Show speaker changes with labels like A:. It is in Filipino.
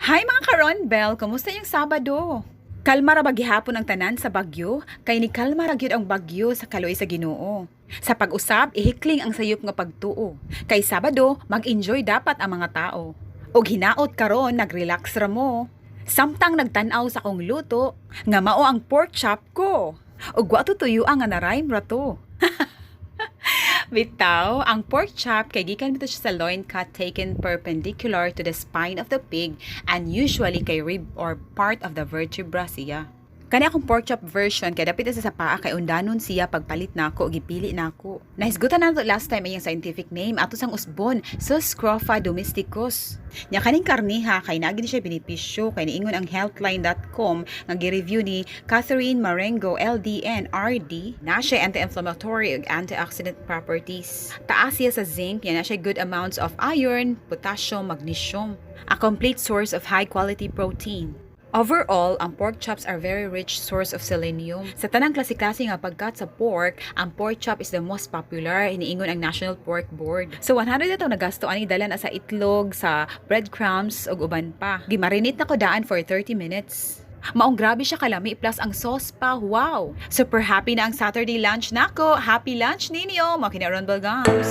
A: Hi mga ka-Ronbel! Kumusta yung Sabado? Kalma ra ba gihapon ang tanan sa bagyo? Kay ni kalma ra gyud ang bagyo sa kaluoy sa Ginoo. Sa pag-usap, ihikling ang sayop nga pagtuo. Kay Sabado, mag-enjoy dapat ang mga tao. Og hinaot karon nag-relax ra mo. Samtang nagtan-aw sa kong luto, nga mao ang pork chop ko. Og wa to tuyo ang nga na-rhyme ra to. Bitaw, ang pork chop kay gikan bitaw siya sa loin cut taken perpendicular to the spine of the pig and usually kay rib or part of the vertebra siya. Kani akong pork chop version kay dapit sa paa kay undanon siya pagpalit nako gipili nako. Nahisgutan nato last time ay yung scientific name ato sang usbon, Scrofa domesticus. Nya kaning karniha kay naagi siya benepisyo kay niingon ang healthline.com nga gi-review ni Catherine Marengo LDN RD na siya anti-inflammatory ug antioxidant properties. Taas siya sa zinc, na siya good amounts of iron, potassium, magnesium, a complete source of high quality protein. Overall, ang pork chops are very rich source of selenium. Sa tanang klase-klase nga pagkat sa pork, ang pork chop is the most popular, iniingon ang National Pork Board. So 100 na ito nagasto ani dala na sa itlog, sa breadcrumbs ug uban pa. Gimarinate na ko daan for 30 minutes. Maong grabe siya kalami plus ang sauce pa. Wow! Super happy na ang Saturday lunch nako. Happy lunch ninyo, mga kina-Ronbel Gums!